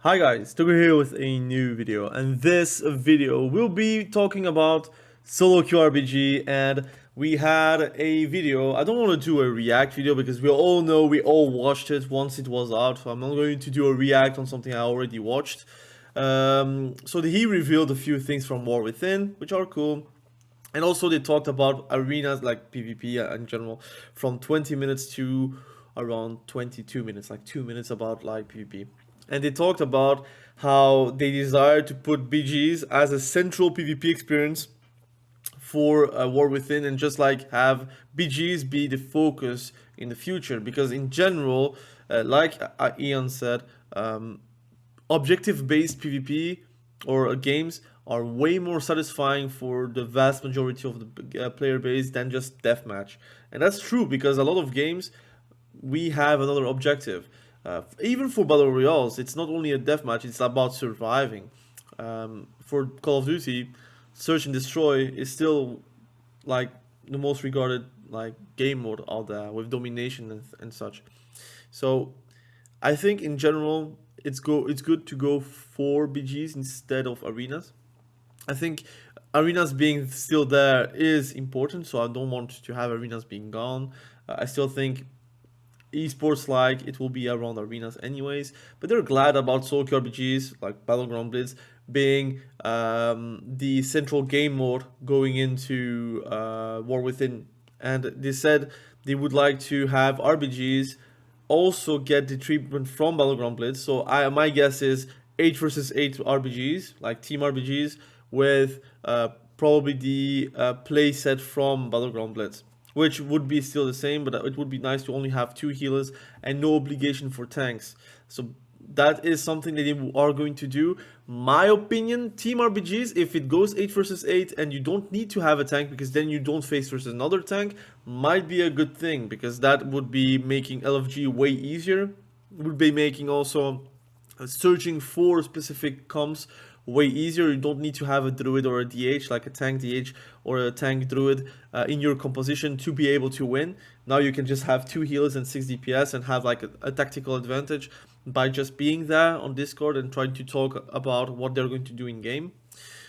Hi guys, Tugu here with a new video, and this video will be talking about SoloQ RBG. And we had a video. I don't want to do a react video because we all know, we all watched it once it was out, so I'm not going to do a react on something I already watched. So he revealed a few things from War Within, which are cool. And also they talked about arenas like PvP in general, from 20 minutes to around 22 minutes, like 2 minutes about like PvP. And they talked about how they desire to put BGs as a central PvP experience for War Within, and just like have BGs be the focus in the future. Because in general, like Ian said, objective-based PvP or games are way more satisfying for the vast majority of the player base than just deathmatch. And that's true because a lot of games we have another objective. Even for battle royales, it's not only a deathmatch; it's about surviving. For Call of Duty, search and destroy is still like the most regarded like game mode out there with domination and such. So I think in general it's good to go for BGs instead of arenas. I think arenas being still there is important, so I don't want to have arenas being gone. I still think esports like it will be around arenas anyways, but they're glad about SoloQ RBGs like Battleground Blitz being the central game mode going into War Within. And they said they would like to have RBGs also get the treatment from Battleground Blitz. So my guess is 8 versus 8 RBGs, like team RBGs, with probably the play set from Battleground Blitz, which would be still the same, but it would be nice to only have 2 healers and no obligation for tanks. So that is something that they are going to do. My opinion, team RBGs, if it goes 8 versus 8 and you don't need to have a tank because then you don't face versus another tank, might be a good thing, because that would be making LFG way easier. It would be making also searching for specific comps way easier. You don't need to have a druid or a DH, like a tank DH or a tank druid in your composition to be able to win. Now you can just have 2 healers and 6 DPS and have like a tactical advantage by just being there on Discord and trying to talk about what they're going to do in game.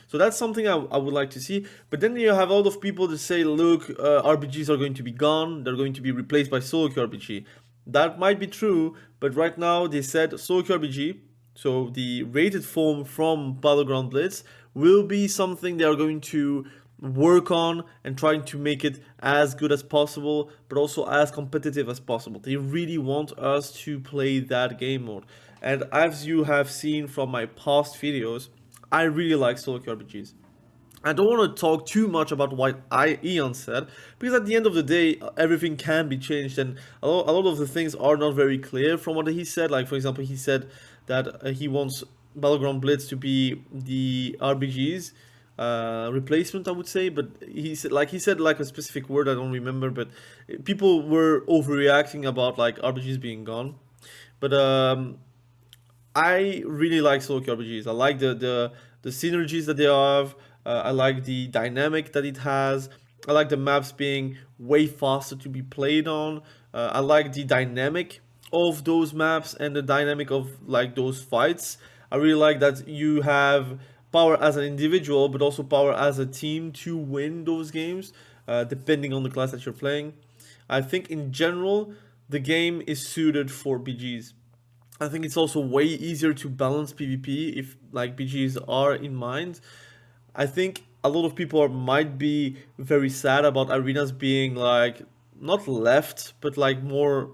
So that's something I would like to see. But then you have a lot of people that say, look, RBGs are going to be gone, they're going to be replaced by SoloQ RBG. That might be true, but right now they said SoloQ RBG, so the rated form from Battleground Blitz, will be something they are going to work on and trying to make it as good as possible, but also as competitive as possible. They really want us to play that game mode. And as you have seen from my past videos, I really like SoloQ RBGs. I don't want to talk too much about what Ian said, because at the end of the day, everything can be changed, and a lot of the things are not very clear from what he said. Like, for example, he said that he wants Battleground Blitz to be the RBG's replacement, I would say, but he said like a specific word I don't remember, but people were overreacting about like RBGs being gone. But I really like SoloQ RBGs. I like the synergies that they have. I like the dynamic that it has. I like the maps being way faster to be played on. I like the dynamic of those maps and the dynamic of like those fights. I really like that you have power as an individual, but also power as a team to win those games, depending on the class that you're playing. I think in general, the game is suited for BGs. I think it's also way easier to balance PvP if like BGs are in mind. I think a lot of people might be very sad about arenas being like not left, but like more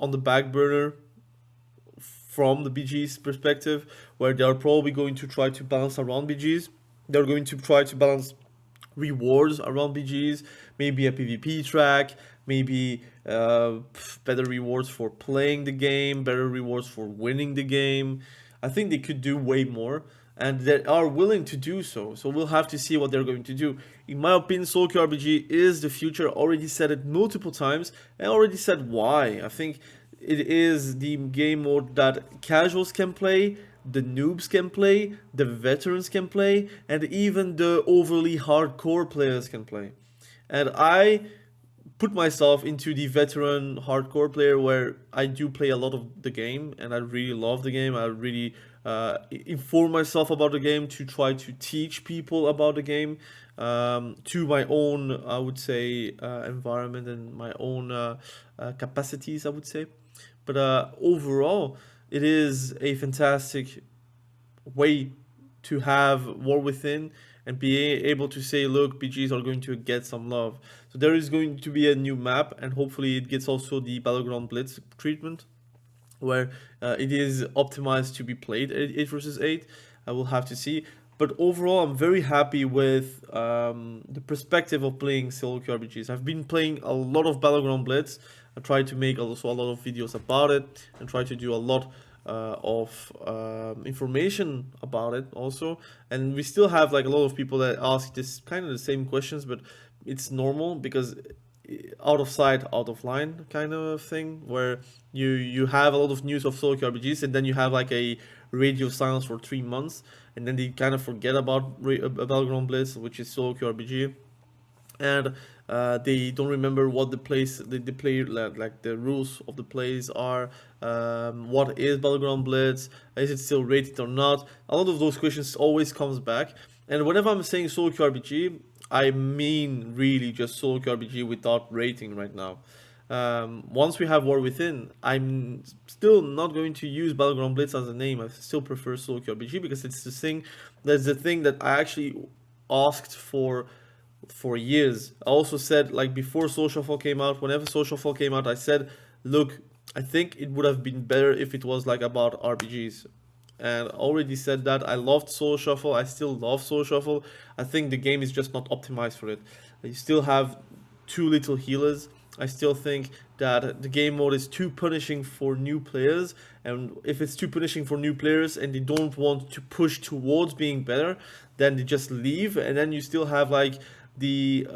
on the back burner from the BG's perspective, where they are probably going to try to balance around BGs. They're going to try to balance rewards around BGs, maybe a PvP track, maybe better rewards for playing the game, better rewards for winning the game. I think they could do way more, and they are willing to do so. So we'll have to see what they're going to do. In my opinion, SoloQ RBG is the future. I already said it multiple times, and I already said why. I think it is the game mode that casuals can play, the noobs can play, the veterans can play, and even the overly hardcore players can play. And I put myself into the veteran hardcore player, where I do play a lot of the game and I really love the game. I really inform myself about the game, to try to teach people about the game, to my own, I would say, environment and my own capacities, I would say. But overall, it is a fantastic way to have War Within and be able to say, look, BGs are going to get some love. So there is going to be a new map, and hopefully it gets also the Battleground Blitz treatment, where it is optimized to be played 8 versus 8. I will have to see. But overall, I'm very happy with the perspective of playing SoloQ RBGs. I've been playing a lot of Battleground Blitz. I try to make also a lot of videos about it and try to do a lot of information about it also. And we still have like a lot of people that ask this kind of the same questions, but it's normal because out of sight, out of line kind of thing, where you have a lot of news of SoloQ RBGs and then you have like a radio silence for 3 months, and then they kind of forget about Battleground Blitz, which is SoloQ RBG, and they don't remember what the place, the play, like the rules of the plays are. What is Battleground Blitz? Is it still rated or not? A lot of those questions always comes back, and whenever I'm saying SoloQ RBG, I mean really just SoloQ RBG without rating right now. Once we have War Within, I'm still not going to use Battleground Blitz as a name. I still prefer SoloQ RBG because it's the thing. That's the thing that I actually asked for years. I also said, like, before Social Fall came out, whenever Social Fall came out, I said, look, I think it would have been better if it was like about RPGs. And I already said that. I loved Soul Shuffle. I still love Soul Shuffle. I think the game is just not optimized for it. You still have too little healers. I still think that the game mode is too punishing for new players. And if it's too punishing for new players and they don't want to push towards being better, then they just leave. And then you still have like the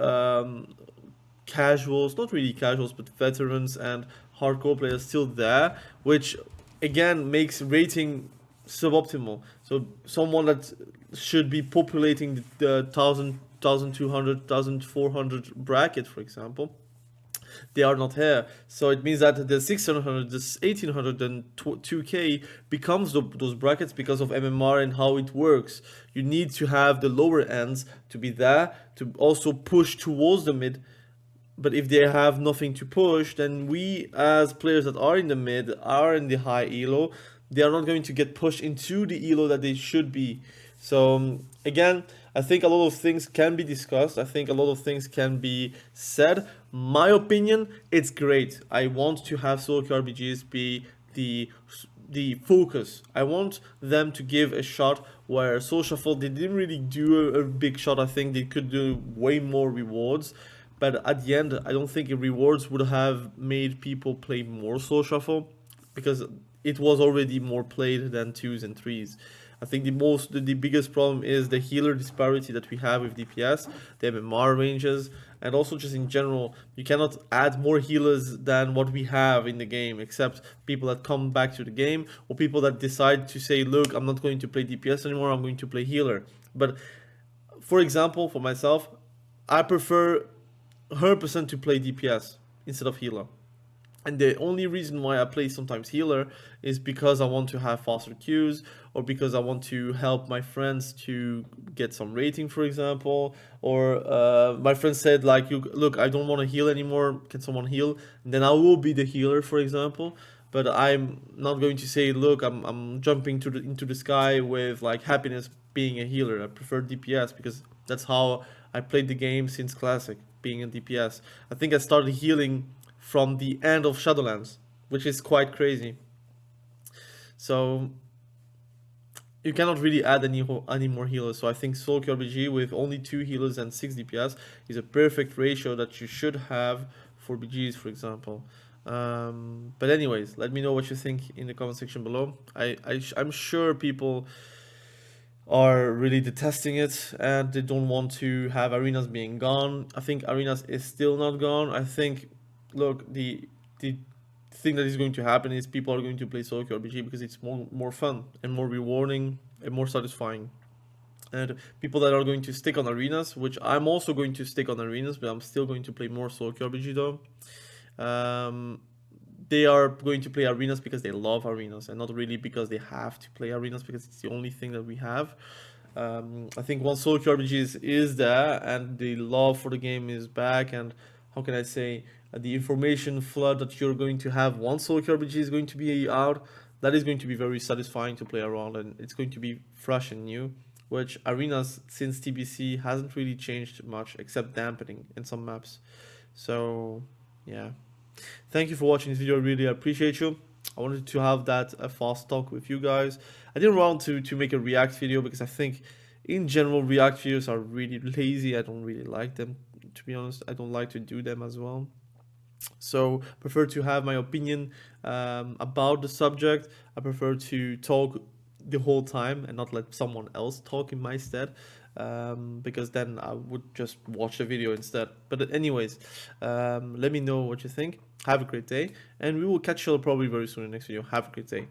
casuals, not really casuals, but veterans and hardcore players still there, which again makes rating suboptimal. So someone that should be populating the 1000, 1200, 1400 bracket, for example, they are not here. So it means that the 600, the 1800 and 2k becomes those brackets because of MMR and how it works. You need to have the lower ends to be there to also push towards the mid. But if they have nothing to push, then we as players that are in the mid, are in the high elo, they are not going to get pushed into the elo that they should be. So again, I think a lot of things can be discussed. I think a lot of things can be said. My opinion, it's great. I want to have SoloQ RBGs be the focus. I want them to give a shot where Social Fall, they didn't really do a big shot. I think they could do way more rewards. But at the end, I don't think rewards would have made people play more Soul Shuffle because it was already more played than 2s and 3s. I think the biggest problem is the healer disparity that we have with DPS, the MMR ranges, and also just in general, you cannot add more healers than what we have in the game, except people that come back to the game or people that decide to say, look, I'm not going to play DPS anymore, I'm going to play healer. But for example, for myself, I prefer 100% to play DPS instead of healer. And the only reason why I play sometimes healer is because I want to have faster queues, or because I want to help my friends to get some rating, for example. Or my friend said, like, look, I don't want to heal anymore, can someone heal? And then I will be the healer, for example. But I'm not going to say, look, I'm jumping into the sky with like happiness being a healer. I prefer DPS because that's how I played the game since Classic, being a DPS. I think I started healing from the end of Shadowlands, which is quite crazy. So you cannot really add any more healers. So I think SoloQ RBG with only 2 healers and 6 DPS is a perfect ratio that you should have for BGs, for example. But anyways, let me know what you think in the comment section below. I'm sure people are really detesting it and they don't want to have arenas being gone. I think arenas is still not gone. I think, look, the thing that is going to happen is people are going to play SoloQ RBG because it's more fun and more rewarding and more satisfying. And people that are going to stick on arenas, which I'm also going to stick on arenas, but I'm still going to play more SoloQ RBG though. they are going to play arenas because they love arenas and not really because they have to play arenas because it's the only thing that we have. I think once SoloQ RBG is there and the love for the game is back, and how can I say, the information flood that you're going to have once SoloQ RBG is going to be out, that is going to be very satisfying to play around, and it's going to be fresh and new, which arenas since TBC hasn't really changed much except dampening in some maps. So yeah, thank you for watching this video. I really appreciate you. I wanted to have that fast talk with you guys. I didn't want to make a react video because I think in general react videos are really lazy. I don't really like them, to be honest. I don't like to do them as well. So I prefer to have my opinion about the subject. I prefer to talk the whole time and not let someone else talk in my stead, because then I would just watch the video instead. But anyways, let me know what you think. Have a great day, and we will catch you all probably very soon in the next video. Have a great day.